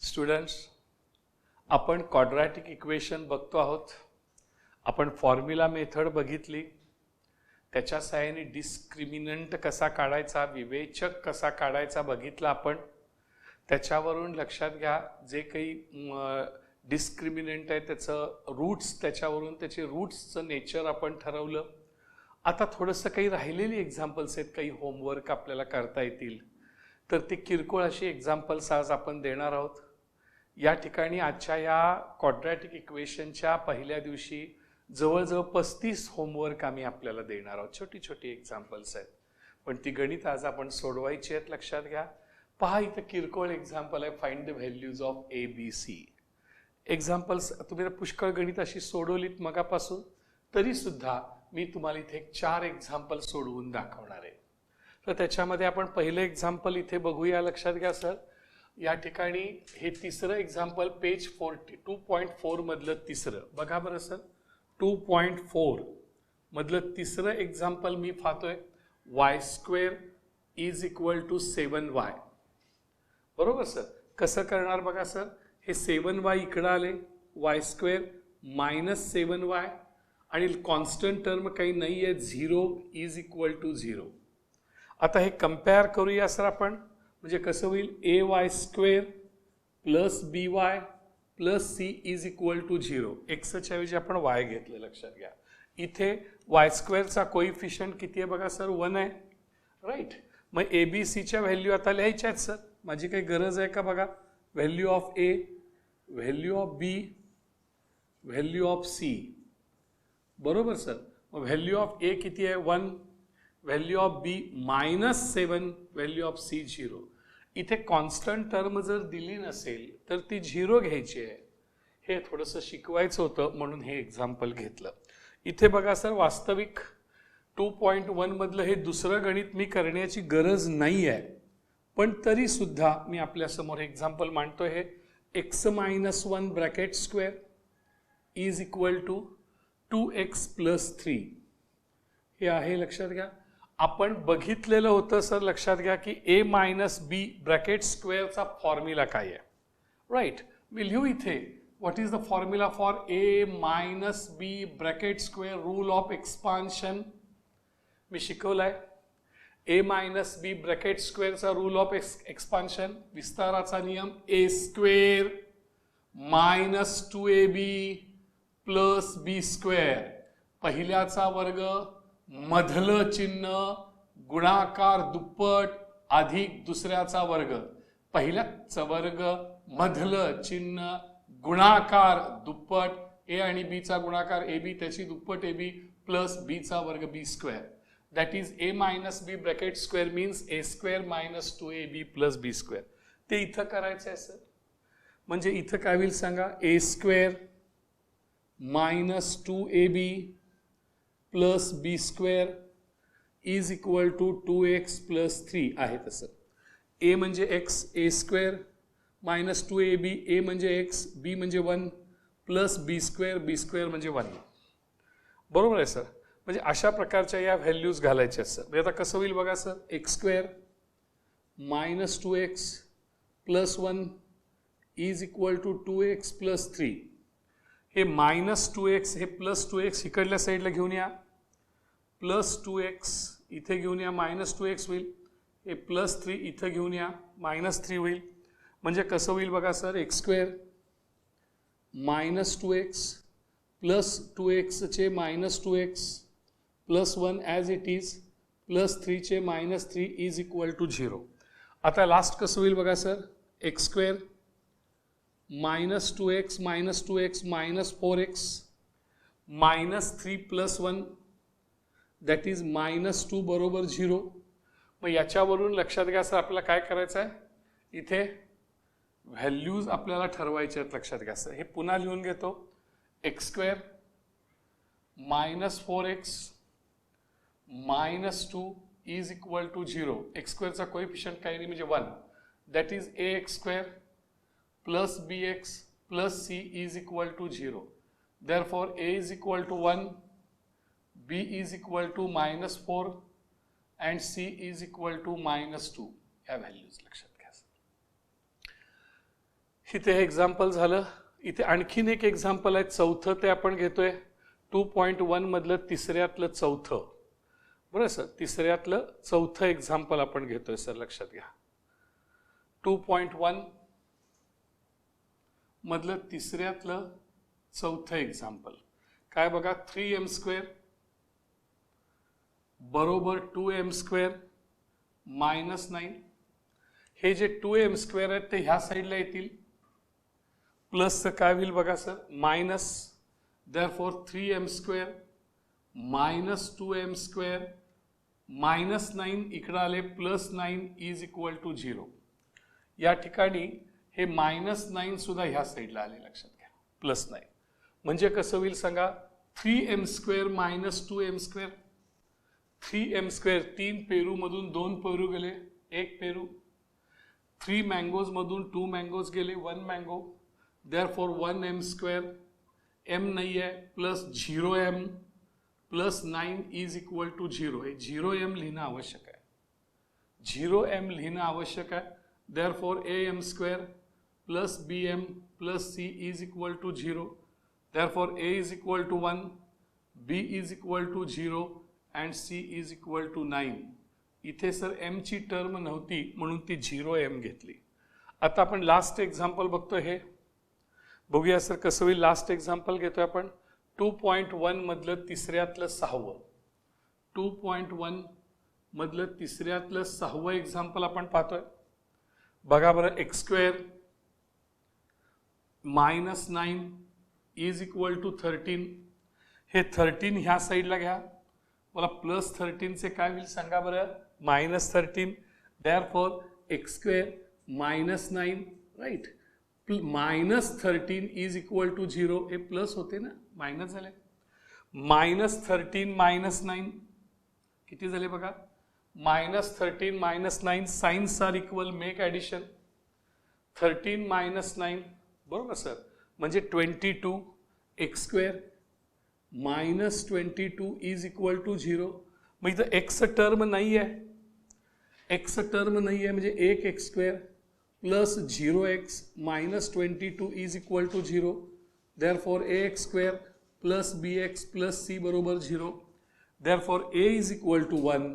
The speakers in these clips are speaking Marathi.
स्टुडंट्स, आपण क्वाड्रॅटिक इक्वेशन बघतो आहोत. आपण फॉर्म्युला मेथड बघितली, त्याच्या सहाय्याने डिस्क्रिमिनंट कसा काढायचा, विवेचक कसा काढायचा बघितला आपण. त्याच्यावरून लक्षात घ्या, जे काही डिस्क्रिमिनंट आहे त्याचं रूट्स, त्याच्यावरून त्याचे रूट्सचं नेचर आपण ठरवलं. आता थोडंसं काही राहिलेली एक्झाम्पल्स आहेत, काही होमवर्क आपल्याला करता येतील, तर ते किरकोळ अशी एक्झाम्पल्स आज आपण देणार आहोत. या ठिकाणी आजच्या या क्वाड्रॅटिक इक्वेशनच्या पहिल्या दिवशी जवळजवळ 35 होमवर्क आम्ही आपल्याला देणार आहोत. छोटी छोटी एक्झाम्पल्स आहेत, पण ती गणित आज आपण सोडवायची आहेत. लक्षात घ्या. पहा, इथं किरकोळ एक्झाम्पल आहे, find the values of A B C. Examples तुम्ही पुष्कळ गणित अशी सोडवलीत मगापासून, तरी सुद्धा मी तुम्हाला इथे 4 एक्झाम्पल सोडवून दाखवणार आहे. तर त्याच्यामध्ये आपण पहिलं एक्झाम्पल इथे बघूया. लक्षात घ्या सर, या ठिकाणी हे तिसरं एक्झाम्पल पेज 2.4 मधलं तिसरं बघा बरं सर. 2.4 मधलं तिसरं एक्झाम्पल मी पाहतोय. y² is equal to 7y. बरोबर सर. कसं करणार बघा सर, हे 7y इकडं आले, y² मायनस 7y आणि कॉन्स्टंट टर्म काही नाही आहे, 0 इज इक्वल टू 0. आता हे कम्पेअर करूया सर आपण. म्हणजे कसं होईल, ay² plus by plus c is equal to 0. एक्सच्या ऐवजी आपण y घेतलं. लक्षात घ्या, इथे y² चा कोइफिशियंट किती आहे बघा सर, 1 आहे. राईट. मग abcच्या व्हॅल्यू आता लिहायच्या आहेत सर. माझी काही गरज आहे का बघा. Value of a, value of b, value of c. बरोबर सर. मग व्हॅल्यू ऑफ a किती आहे, 1. Value of b minus 7, value of c 0. इथे कॉन्स्टंट टर्म जर दिली नसेल तर ती 0 घ्यायची आहे. हे थोडंसं शिकवायचं होतं म्हणून हे एक्झाम्पल घेतलं. इथे बघा सर, वास्तविक 2.1 मधलं हे दुसरं गणित मी करण्याची गरज नाही आहे, पण तरी सुद्धा मी आपल्यासमोर एक्झाम्पल मांडतोय. हे x-1 bracket square is equal to 2x plus 3 हे आहे. लक्षात घ्या, आपण बघितलेलं होतं सर. लक्षात घ्या की a मायनस बी ब्रॅकेट स्क्वेअरचा फॉर्म्युला काय आहे. राईट. मी लिहू इथे, what is the formula for a minus B bracket square, rule of expansion मी शिकवलाय. a मायनस बी ब्रॅकेट स्क्वेअरचा रूल ऑफ एक्सपान्शन, विस्ताराचा नियम, a² minus 2ab plus b². पहिल्याचा वर्ग मधलं चिन्ह गुणाकार दुप्पट अधिक दुसऱ्याचा वर्ग. पहिल्याचा वर्ग मधलं चिन्ह गुणाकार दुप्पट a आणि b चा गुणाकार ab, त्याची दुप्पट ab प्लस b चा वर्ग b². That is a minus B bracket square means a² minus 2ab plus b². ते इथं करायचं आहे सर. म्हणजे इथं काय होईल सांगा, a² minus 2ab plus b² is equal to 2x plus 3 आहे. तसं a म्हणजे x, a² minus 2ab, a म्हणजे x, b म्हणजे 1 प्लस b² म्हणजे 1. बरोबर आहे सर. म्हणजे अशा प्रकारच्या या व्हॅल्यूज घालायच्या सर. म्हणजे आता कसं होईल बघा sir, x² minus 2x plus 1 is equal to 2x plus 3. हे मायनस 2x हे प्लस 2x इकडल्या साईडला घेऊन या, प्लस 2x इथे घेऊन या, मायनस 2x होईल. हे प्लस 3 इथं घेऊन या, मायनस 3 होईल. म्हणजे कसं होईल बघा sir, x² minus 2x plus 2x चे minus 2x plus 1 as it is plus 3 चे मायनस 3 इज इक्वल टू 0. आता लास्ट कसं होईल बघा sir, x² minus 2x minus 2x minus 4x minus 3 plus 1 that is minus 2 बरोबर 0. मग याच्यावरून लक्षात घ्या सर, आपल्याला काय करायचं आहे, इथे व्हॅल्यूज आपल्याला ठरवायचे आहेत. लक्षात घ्या सर, हे पुन्हा लिहून घेतो. x² minus 4x minus 2 is equal to 0. x² चा कोइफिशियंट काही नाही म्हणजे 1. That is ax² plus bx plus c is equal to 0. Therefore a is equal to 1, b is equal to minus 4 and c is equal to minus 2. या व्हॅल्यूज लक्षात घ्या. इथे हे एक्झाम्पल झालं. इथे आणखीन एक एक्झाम्पल आहे, चौथं ते आपण घेतोय 2.1 मधलं तिसऱ्यातलं चौथं. बरं सर, तिसऱ्यातलं चौथं एक्झाम्पल आपण घेतोय सर, लक्षात घ्या. 2.1 मधलं तिसऱ्यातलं चौथं एक्झाम्पल काय बघा, 3m² बरोबर 2m² -9. हे जे 2m² आहेत ते ह्या साईडला येतील, प्लसचं काय होईल बघा sir, minus. Therefore 3m² -2m² -9 इकडे आले +9 इज इक्वल टू 0. या ठिकाणी हे -9 सुद्धा ह्या साईडला आले, लक्षात घ्या, +9. म्हणजे कसं होईल सांगा, 3m² -2m². 3m², 3 पेरू मधून 2 पेरू गेले, 1 पेरू. 3 मँगोज मधून 2 मँगोज गेले, 1 मँगो. देअरफॉर 1m², m नाही आहे, plus 0m +9 is equal to 0. हे 0m लिहिणं आवश्यक आहे, 0m लिहिणं आवश्यक आहे. Therefore am² plus bm plus c is equal to 0. Therefore a is equal to 1, b is equal to 0 and c is equal to 9. इथे सर m ची टर्म नव्हती म्हणून ती 0m घेतली. आता आपण लास्ट एक्झाम्पल बघतो, हे बघूया सर कसं होईल. लास्ट एक्झाम्पल घेतोय आपण 2.1 मधलं तिसऱ्यातलं 6वं. 2.1 मधलं तिसऱ्यातलं 6वं एक्झाम्पल आपण पाहतोय. बघा बरं, x² -9 इज इक्वल टू 13. हे 13 ह्या साईडला घ्या, मला +13 चे काय होईल सांगा बरं, -13. Therefore x² -9, right, -13 is equal to 0. हे प्लस होते ना, मायनस झाले. -13 -9 किती झाले बघा, -13 -9. Signs are equal, make addition. 13 -9 बरोबर सर, म्हणजे 22. x² -22 is equal to 0. मग इथं x टर्म नाही आहे, x टर्म नाही आहे, म्हणजे 1x² plus 0x -22 is equal to 0. Therefore ax² plus bx plus c बरोबर 0. Therefore a is equal to 1,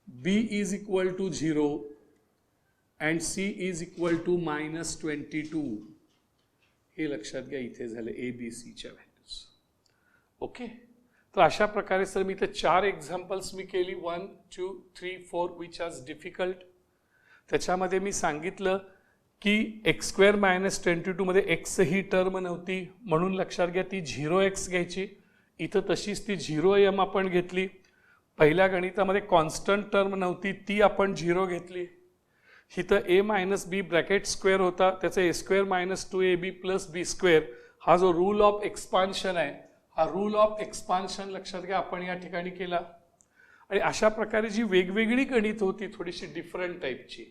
b is equal to 0 and c is equal to -22. हे लक्षात घ्या, इथे झाले ABCच्या व्हॅल्यूज. ओके, तर अशा प्रकारे सर मी इथे 4 एक्झाम्पल्स मी केली, 1 2 3 4 विच आर डिफिकल्ट. त्याच्यामध्ये मी सांगितलं की x² -22 मध्ये x ही टर्म नव्हती म्हणून लक्षात घ्या ती 0x घ्यायची. इथं तशीच ती 0m आपण घेतली. पहिल्या गणितामध्ये कॉन्स्टंट टर्म नव्हती, ती आपण 0 घेतली. इथं a - b ब्रॅकेट स्क्वेअर होता, त्याचं a² - 2ab + b². हा जो रूल ऑफ एक्सपान्शन आहे, हा रूल ऑफ एक्सपान्शन लक्षात घ्या आपण या ठिकाणी केला. आणि अशा प्रकारे जी वेगवेगळी गणित होती थोडीशी डिफरंट टाईपची,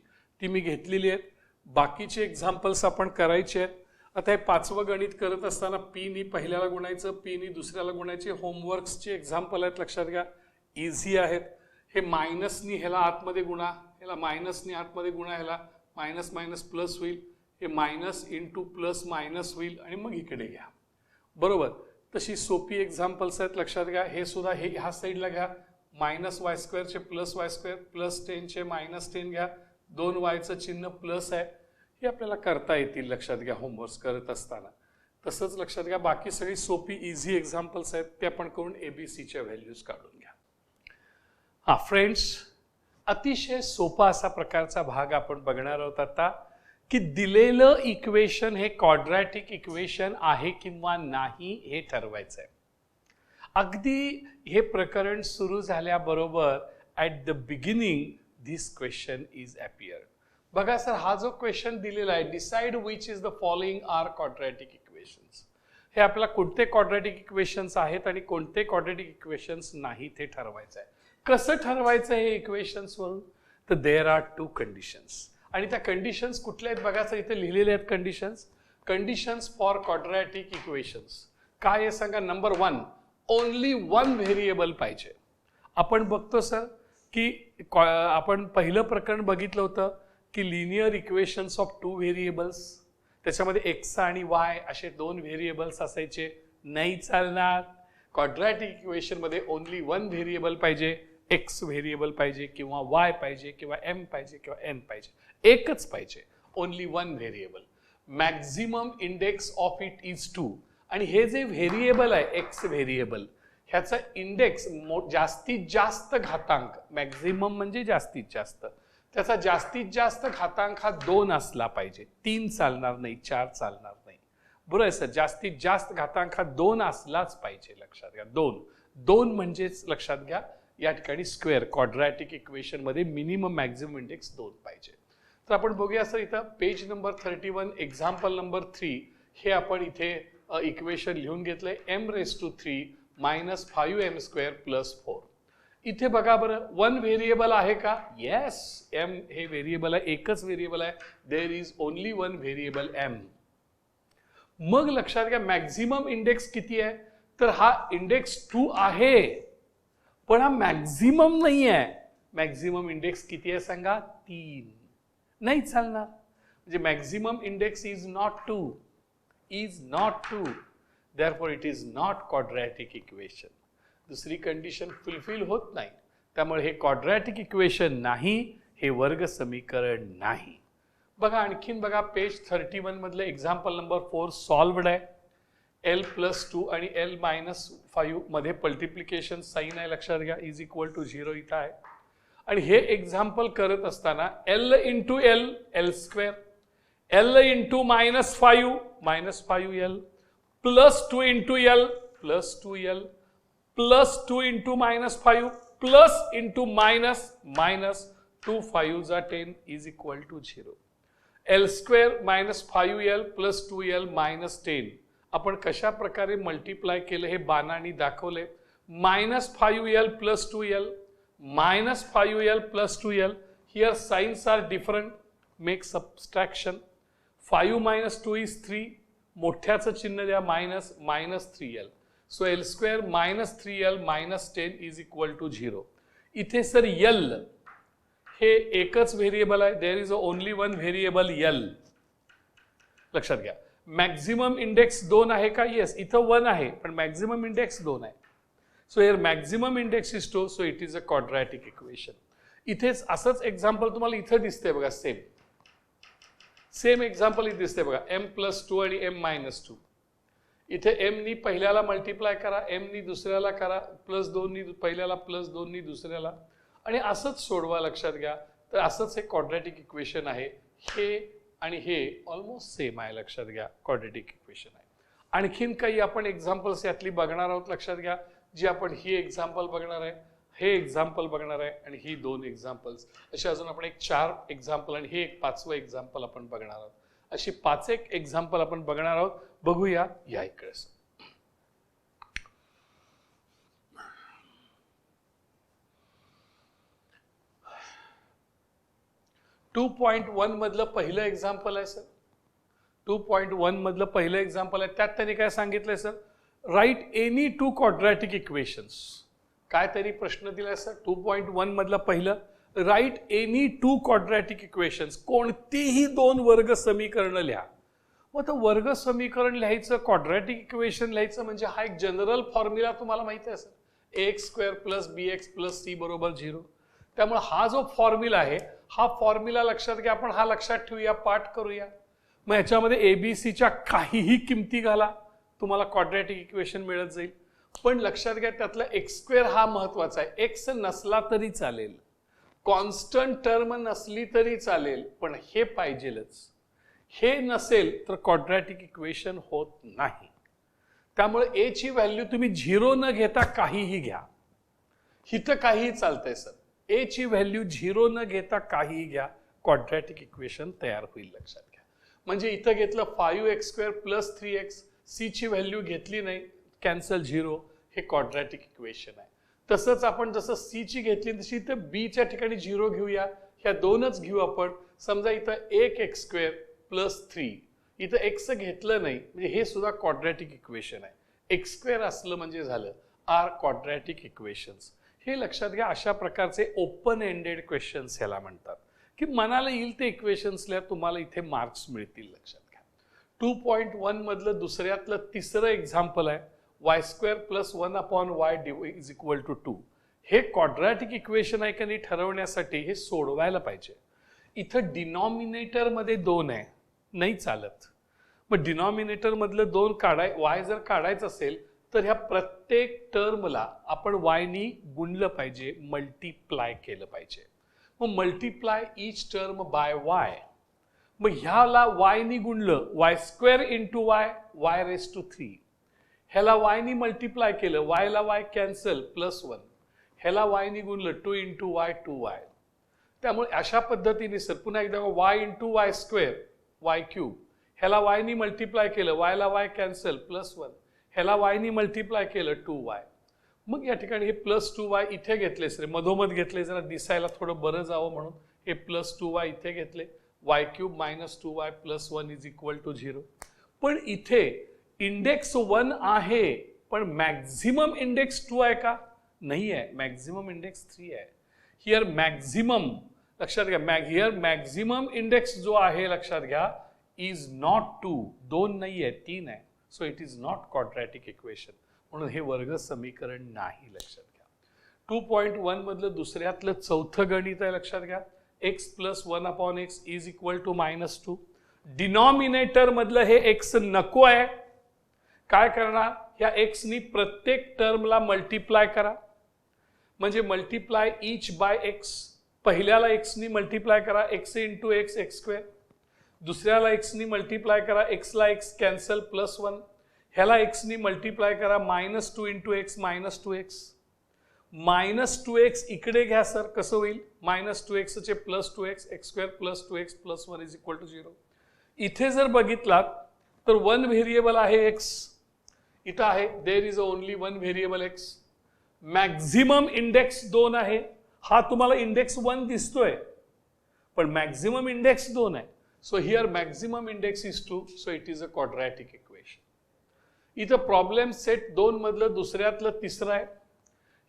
ती मी घेतलेली आहेत. बाकीचे एक्झाम्पल्स आपण करायचे आहेत. आता हे 5वं गणित करत असताना पीनी पहिल्याला गुणायचं, पीनी दुसऱ्याला गुणायचे. होमवर्क्सचे एक्झाम्पल आहेत, लक्षात घ्या, इझी आहेत. हे मायनसनी ह्याला आतमध्ये गुणा, ह्याला मायनसनी आतमध्ये गुणा, ह्याला मायनस मायनस प्लस होईल, हे मायनस इंटू प्लस मायनस होईल आणि मग इकडे घ्या. बरोबर, तशी सोपी एक्झाम्पल्स आहेत, लक्षात घ्या. हे सुद्धा हे ह्या साईडला घ्या, -y² चे +y² +10 चे -10 घ्या, 2y चिन्ह प्लस आहे. हे आपल्याला करता येतील, लक्षात घ्या, होमवर्क करत असताना. तसंच लक्षात घ्या बाकी सगळी सोपी इझी एक्झाम्पल्स आहेत, ते आपण करून ABCच्या व्हॅल्यूज काढून घ्या. हा फ्रेंड्स, अतिशय सोपा असा प्रकारचा भाग आपण बघणार आहोत आता, की दिलेलं इक्वेशन हे क्वाड्रॅटिक इक्वेशन आहे किंवा नाही हे ठरवायचं आहे. अगदी हे प्रकरण सुरू झाल्याबरोबर at the beginning this question is appeared. बघा सर, हा जो क्वेश्चन दिलेला आहे, decide which is the following are quadratic equations, हे आपल्याला कोणते क्वाड्रॅटिक इक्वेशन्स आहेत आणि कोणते क्वाड्रॅटिक इक्वेशन्स नाही ते ठरवायचं आहे. कसं ठरवायचं हे इक्वेशन्स वरून, तर देअर आर 2 कंडिशन्स. आणि त्या कंडिशन्स कुठल्या आहेत बघा सर, इथे लिहिलेले आहेत conditions. Conditions for quadratic equations काय आहे सांगा. नंबर 1, ओनली 1 व्हेरिएबल पाहिजे. आपण बघतो सर की आपण पहिलं प्रकरण बघितलं होतं की लिनियर इक्वेशन्स ऑफ 2 व्हेरिएबल्स. त्याच्यामध्ये एक्स आणि वाय असे दोन व्हेरिएबल्स असायचे, नाही चालणार. क्वाड्रॅटिक इक्वेशन मध्ये ओनली वन व्हेरिएबल पाहिजे, एक्स व्हेरिएबल पाहिजे किंवा वाय पाहिजे किंवा एम पाहिजे किंवा एन पाहिजे, एकच पाहिजे, only one variable. Maximum index of it is 2. आणि हे जे व्हेरिएबल आहे एक्स व्हेरिएबल, ह्याचा इंडेक्स जास्तीत जास्त घातांक, मॅक्झिमम म्हणजे जास्तीत जास्त, त्याचा जास्तीत जास्त घातांक हा 2 असला पाहिजे. 3 चालणार नाही, 4 चालणार नाही. बरोबर आहे सर, जास्तीत जास्त घातांक हा 2 असलाच पाहिजे. लक्षात घ्या, 2 म्हणजेच लक्षात घ्या या ठिकाणी स्क्वेअर क्वाड्रॅटिक इक्वेशन मध्ये मिनिमम मॅक्झिमम इंडेक्स 2 पाहिजे. तर आपण बघूया सर, इथं पेज नंबर 31 एक्झाम्पल नंबर 3 हे आपण इथे इक्वेशन लिहून घेतलंय. m⁻³ - 5m² + 4. इथे बघा बरं, वन व्हेरिएबल आहे का? येस, m हे व्हेरिएबल आहे, एकच व्हेरिएबल आहे. There is only one variable m. मग लक्षात घ्या मॅक्झिमम इंडेक्स किती आहे, तर हा इंडेक्स 2 आहे, पण हा मॅक्झिमम नाही आहे. मॅक्झिमम इंडेक्स किती आहे सांगा? 3. नाही चालणार, म्हणजे maximum index is not 2, is not 2, therefore it is not quadratic equation. दुसरी कंडिशन फुलफिल होत नाही, त्यामुळे हे क्वाड्रॅटिक इक्वेशन नाही, हे वर्ग समीकरण नाही. बघा आणखीन बघा, पेज 31 मधलं एक्झाम्पल नंबर 4 सॉल्व्ड आहे. l+2 आणि l-5 मध्ये मल्टिप्लिकेशन साइन आहे, लक्षात घ्या, इज इक्वल टू 0 इथं आहे. आणि हे एक्झाम्पल करत असताना l × l l², l × -5 -5l, +2 × l +2l, +2 × -5 +, -2 5 10 is equal to 0. l² - 5l + 2l - 10 आपण कशा प्रकारे मल्टिप्लाय केलं हे बाणांनी दाखवले. -5l + 2l, -5l + 2l. Here signs are different. Make subtraction. 5 - 2 is 3. मोठ्याचं चिन्ह द्या, -3l. So l² - 3l - 10 is equal to 0. इथे सर l हे एकच व्हेरिएबल आहे. There is only one variable l. लक्षात घ्या, मॅक्झिमम इंडेक्स 2 आहे का? येस, इथं 1 आहे, पण मॅक्झिमम इंडेक्स 2 आहे. So here maximum index is 2, so it is a quadratic equation. इथेच असंच एक्झाम्पल तुम्हाला इथं दिसतंय बघा, सेम एक्झाम्पल इथे दिसतंय बघा, m+2 आणि m-2. इथे m नी पहिल्याला मल्टिप्लाय करा, m नी दुसऱ्याला करा, +2 नी पहिल्याला, +2 नी दुसऱ्याला, आणि असंच सोडवा. लक्षात घ्या, तर असंच हे क्वाड्रॅटिक इक्वेशन आहे. हे आणि हे ऑलमोस्ट सेम आहे. लक्षात घ्या, क्वाड्रॅटिक इक्वेशन आहे. आणखीन काही आपण एक्झाम्पल्स यातली बघणार आहोत. लक्षात घ्या, जी आपण ही एक्झाम्पल बघणार आहे, हे एक्झाम्पल बघणार आहे, आणि ही 2 एक्झाम्पल्स, असे अजून आपण एक 4 एक्झाम्पल आणि हे एक 5वं एक्झाम्पल आपण बघणार आहोत. अशी 5 एक एक्झाम्पल आपण बघणार आहोत. बघूया या इकडे. 2.1 मधलं पहिलं एक्झाम्पल आहे सर. 2.1 मधलं पहिलं एक्झाम्पल आहे. त्यात त्यांनी काय सांगितलंय sir? Write any 2 quadratic equations. काय त्यांनी प्रश्न दिलाय सर? 2.1 मधलं पहिलं, राईट एनी 2 क्वाड्रॅटिक इक्वेशन्स. कोणतेही 2 वर्ग समीकरण लिहा. मग तो वर्ग समीकरण लिहायचं, क्वाड्रॅटिक इक्वेशन लिहायचं म्हणजे हा एक जनरल फॉर्म्युला तुम्हाला माहिती आहे सर, ax² + bx + c = 0. त्यामुळे हा जो फॉर्म्युला आहे, हा फॉर्म्युला लक्षात घ्या. आपण हा लक्षात ठेवूया, पाठ करूया. मग ह्याच्यामध्ये एबीसीच्या काहीही किमती घाला, तुम्हाला क्वाड्रॅटिक इक्वेशन मिळत जाईल. पण लक्षात घ्या, त्यातला x² हा महत्वाचा आहे. एक्स नसला तरी चालेल, कॉन्स्टंट टर्म नसली तरी चालेल, पण हे पाहिजेलच. हे नसेल तर क्वाड्रॅटिक इक्वेशन होत नाही. त्यामुळे ए ची व्हॅल्यू तुम्ही 0 न घेता काहीही घ्या. इथं काहीही चालतंय सर. ए ची व्हॅल्यू 0 न घेता काहीही घ्या, क्वाड्रॅटिक इक्वेशन तयार होईल. लक्षात घ्या. म्हणजे इथं घेतलं 5x² + 3x, सी ची व्हॅल्यू घेतली नाही, कॅन्सल 0, हे क्वाड्रॅटिक इक्वेशन आहे. तसंच आपण जसं सी ची घेतली तशी इथं बी च्या ठिकाणी 0 घेऊया. ह्या 2च घेऊ आपण. समजा इथं 1x² + 3, इथं एक्स घेतलं नाही, म्हणजे हे सुद्धा क्वाड्रॅटिक इक्वेशन आहे. x² असलं म्हणजे झालं आर क्वाड्रॅटिक इक्वेशन्स. हे लक्षात घ्या. अशा प्रकारचे ओपन एंडेड क्वेश्चन्स ह्याला म्हणतात, की मनाला येईल ते इक्वेशन्सला तुम्हाला इथे मार्क्स मिळतील. लक्षात घ्या. 2.1 मधलं दुसऱ्यातलं तिसरं एक्झाम्पल आहे y square plus 1/y is equal to 2. हे क्वाड्रॅटिक इक्वेशन आहे का नाही ठरवण्यासाठी हे सोडवायला पाहिजे. इथं डिनॉमिनेटर मध्ये 2 आहे, नाही चालत. मग डिनॉमिनेटर मधलं 2 y जर काढायचं असेल तर ह्या प्रत्येक टर्मला आपण y नी गुणलं पाहिजे, मल्टिप्लाय केलं पाहिजे. मग multiply each term by y. मग ह्याला y नी गुणलं y square into y raise to 3. ह्याला y नी मल्टिप्लाय केलं y ला y कॅन्सल प्लस 1. ह्याला y नी गुणलं 2 इंटू y 2y. त्यामुळे अशा पद्धतीने सर पुन्हा एकदा y into y square y cube. ह्याला y नी मल्टिप्लाय केलं y ला y कॅन्सल प्लस 1. ह्याला y नी मल्टिप्लाय केलं 2y. मग या ठिकाणी हे प्लस 2y इथे घेतले सर, मधोमध घेतले जरा दिसायला थोडं बरं जावं म्हणून हे प्लस 2y इथे घेतले. y cube minus 2y plus 1 is equal to 0. पण इथे इंडेक्स 1 आहे पण मॅक्झिमम इंडेक्स 2 आहे का? नाही आहे, मॅक्झिमम इंडेक्स 3 आहे. हिअर मॅक्झिमम लक्षात घ्या, हिअर मॅक्झिमम इंडेक्स जो आहे लक्षात घ्या इज नॉट 2, 2 नाही आहे 3 आहे. So it is not quadratic equation, म्हणून हे वर्ग समीकरण नाही. लक्षात घ्या 2.1 मधलं दुसऱ्यातलं चौथं गणित आहे. लक्षात घ्या x plus 1/x is equal to -2. Denominator मधलं हे x नको आहे. काय करणार, ह्या x नी प्रत्येक टर्मला मल्टिप्लाय करा. म्हणजे मल्टिप्लाय ईच बाय x. पहिल्याला x नी मल्टिप्लाय करा x into x x square. दुसऱ्याला x नी मल्टिप्लाय करा x ला x कॅन्सल प्लस 1. ह्याला x नी मल्टिप्लाय करा -2 इंटू x -2x. -2x इकडे घ्या सर, कसं होईल -2x चे plus 2x x square plus 2x plus 1 is equal to 0. इथे जर बघितलात तर 1 व्हेरिएबल आहे x. इथं आहे there is only 1 variable x. Maximum index 2 आहे. हा तुम्हाला इंडेक्स 1 दिसतोय पण मॅक्झिमम इंडेक्स 2 आहे. So here maximum index is 2. So it is a quadratic equation. इथं प्रॉब्लेम सेट 2 मधलं दुसऱ्यातलं तिसरं आहे.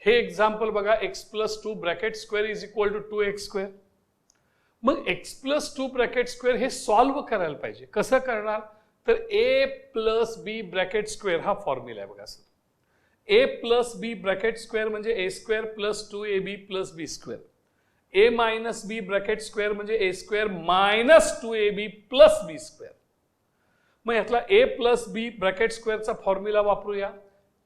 हे एक्झाम्पल बघा x plus 2 bracket square is equal to 2x square. मग x प्लस 2 ब्रॅकेट स्क्वेअर हे सॉल्व्ह करायला पाहिजे. कसं करणार तर a plus b bracket square हा फॉर्म्युला आहे बघा sir. a plus b bracket square म्हणजे a square plus 2ab plus b square. a minus b bracket square म्हणजे a square minus 2ab plus b square. मग यातला a प्लस b ब्रॅकेट स्क्वेअरचा फॉर्म्युला वापरूया.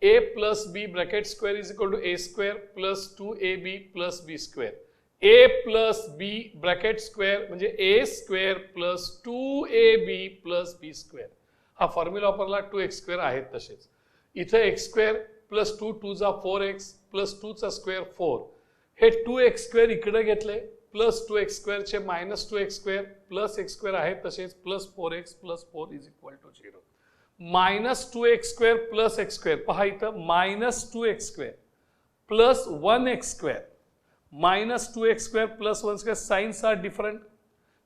a plus b bracket square is equal to a square plus 2ab plus b square. a plus b bracket square म्हणजे a square plus 2ab plus b square. हा फॉर्म्युला वापरला. 2x स्क्वेअर आहेत तसेच. इथे x स्क्वेअर प्लस 2 2 जा 4x प्लस 2 चा स्क्वेअर 4. हे 2x स्क्वेअर इकडे घेतले प्लस 2x स्क्वेअर चे minus 2x square plus x square आहेत तसेच plus 4x plus 4 is equal to 0. Minus 2x square plus x square. पहा इथं minus 2x square plus 1x square minus 2x square plus 1 square. Signs are different,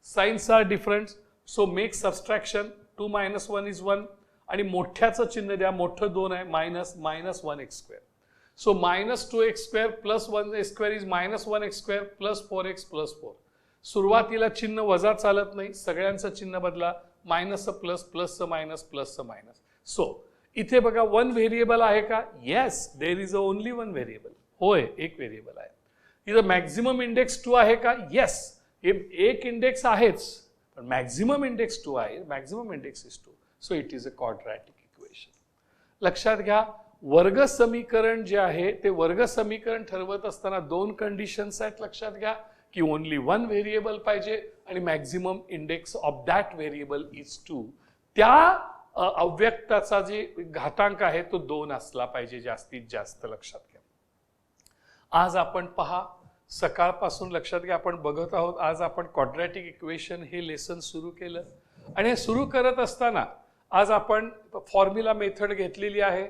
signs are different. So make subtraction. 2 minus 1 is 1 आणि मोठ्याचं चिन्ह द्या, मोठं 2 आहे minus 1x square. So minus 2x square plus 1x square is minus 1x square plus 4x plus 4. सुरुवातीला चिन्ह वजा चालत नाही, सगळ्यांचं चिन्ह बदला. Minus plus plus minus plus minus. So इथे बघा 1 व्हेरिएबल आहे का? Yes, there is only 1 variable. होय, एक व्हेरिएबल आहे. इथं मॅक्झिमम इंडेक्स 2 आहे का? येस, एक इंडेक्स आहेच पण मॅक्झिमम इंडेक्स 2 आहे. Maximum index is 2. So it is a quadratic equation. लक्षात घ्या वर्ग समीकरण जे आहे ते वर्ग समीकरण ठरवत असताना 2 कंडिशन्स आहेत. लक्षात घ्या की ओनली 1 व्हेरिएबल पाहिजे आणि maximum index of that variable is 2. त्या अव्यक्ताचा जे घातांक आहे तो 2 असला पाहिजे जास्तीत जास्त. लक्षात घ्या आज आपण पहा सकाळपासून लक्षात घ्या आपण बघत आहोत. आज आपण क्वाड्रॅटिक इक्वेशन हे लेसन सुरू केलं आणि हे सुरू करत असताना आज आपण फॉर्म्युला मेथड घेतलेली आहे.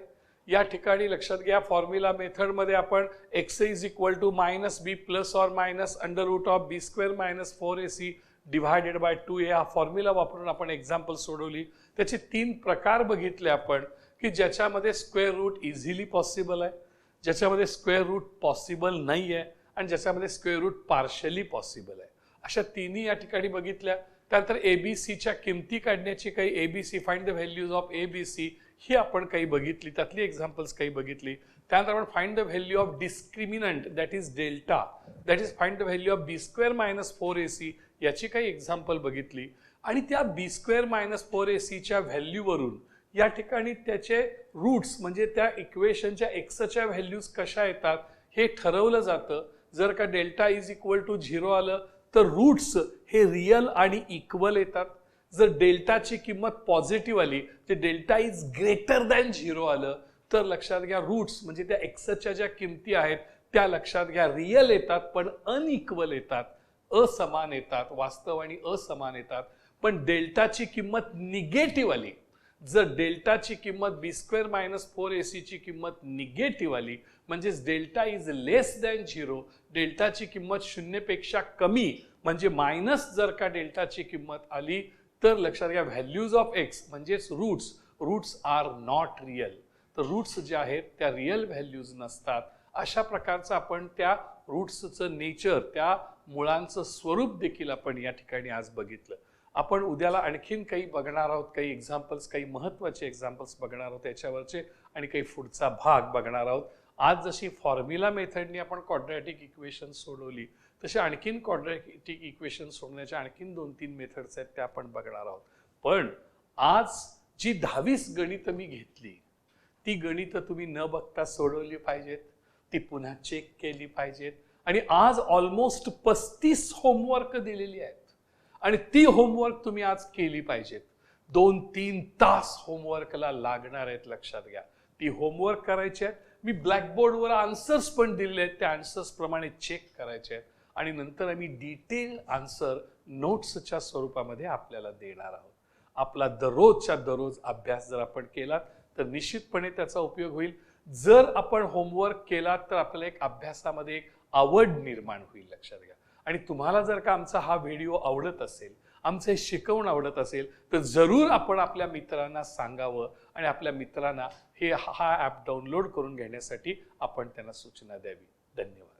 या ठिकाणी लक्षात घ्या फॉर्म्युला मेथड मध्ये आपण x is equal to minus B plus or minus under root of B square minus 4ac divided by 2a हा फॉर्म्युला वापरून आपण एक्झाम्पल सोडवली. त्याचे 3 प्रकार बघितले आपण की ज्याच्यामध्ये स्क्वेअर रूट इझिली पॉसिबल आहे, ज्याच्यामध्ये स्क्वेअर रूट पॉसिबल नाही आहे आणि ज्याच्यामध्ये स्क्वेअर रूट पार्शली पॉसिबल आहे. अशा तिन्ही या ठिकाणी बघितल्या. त्यानंतर एबीसीच्या किमती काढण्याची काही ABC find the values of ABC ही आपण काही बघितली, त्यातली एक्झाम्पल्स काही बघितली. त्यानंतर आपण find the value of discriminant that is delta, that is find the value of b² - 4ac याची काही एक्झाम्पल बघितली. आणि त्या b²-4ac व्हॅल्यूवरून या ठिकाणी त्याचे रूट्स म्हणजे त्या इक्वेशनच्या एक्सच्या व्हॅल्यूज कशा येतात हे ठरवलं जातं. जर का डेल्टा इज इक्वल टू 0 आलं तर रूट्स हे रियल आणि इक्वल येतात. जर डेल्टाची किंमत पॉझिटिव्ह आली, जे डेल्टा इज ग्रेटर दॅन 0 आलं तर लक्षात घ्या रूट्स म्हणजे त्या एक्सच्या ज्या किमती आहेत त्या लक्षात घ्या रियल येतात पण अनइक्वल येतात, असमान येतात, वास्तव आणि असमान येतात. पण डेल्टाची किंमत निगेटिव्ह आली, जर डेल्टाची किंमत b² - 4ac ची किंमत निगेटिव्ह आली म्हणजेच डेल्टा इज लेस दॅन 0, डेल्टाची किंमत 0 पेक्षा कमी म्हणजे मायनस जर का डेल्टाची किंमत आली तर लक्षात घ्या व्हॅल्यूज ऑफ एक्स म्हणजेच रूट्स आर नॉट रियल. तर रूट्स जे आहेत त्या रियल व्हॅल्यूज नसतात. अशा प्रकारचं आपण त्या रूट्सचं नेचर, त्या मुळांचं स्वरूप देखील आपण या ठिकाणी आज बघितलं. आपण उद्याला आणखीन काही बघणार आहोत, काही एक्झाम्पल्स, काही महत्त्वाचे एक्झाम्पल्स बघणार आहोत त्याच्यावरचे आणि काही पुढचा भाग बघणार आहोत. आज जशी फॉर्म्युला मेथडनी आपण क्वाड्रॅटिक इक्वेशन सोडवली तसे आणखीन क्वाड्रॅटिक इक्वेशन सोडवण्याच्या आणखीन 2-3 मेथड्स आहेत त्या आपण बघणार आहोत. पण आज जी 10 गणितं मी घेतली ती गणितं तुम्ही न बघता सोडवली पाहिजेत, ती पुन्हा चेक केली पाहिजेत. आणि आज ऑलमोस्ट 35 होमवर्क दिलेली आहेत आणि ती होमवर्क तुम्ही आज केली पाहिजेत. 2-3 तास होमवर्कला लागणार आहेत, लक्षात घ्या. ती होमवर्क करायची आहेत. मी ब्लॅकबोर्डवर आन्सर्स पण दिलेले आहेत, त्या आन्सर्स प्रमाणे चेक करायचे आहेत आणि नंतर आम्ही डिटेल आन्सर नोट्सच्या स्वरूपामध्ये आपल्याला देणार आहोत. आपला दररोजच्या दररोज अभ्यास जर आपण केला तर निश्चितपणे त्याचा उपयोग होईल. जर आपण होमवर्क केला तर आपल्याला एक अभ्यासामध्ये एक आवड निर्माण होईल, लक्षात घ्या. आणि तुम्हाला जर का आमचा हा व्हिडिओ आवडत असेल, आमचं हे शिकवण आवडत असेल तर जरूर आपण आपल्या मित्रांना सांगावं आणि आपल्या मित्रांना हा ॲप डाउनलोड करून घेण्यासाठी आपण त्यांना सूचना द्यावी. धन्यवाद.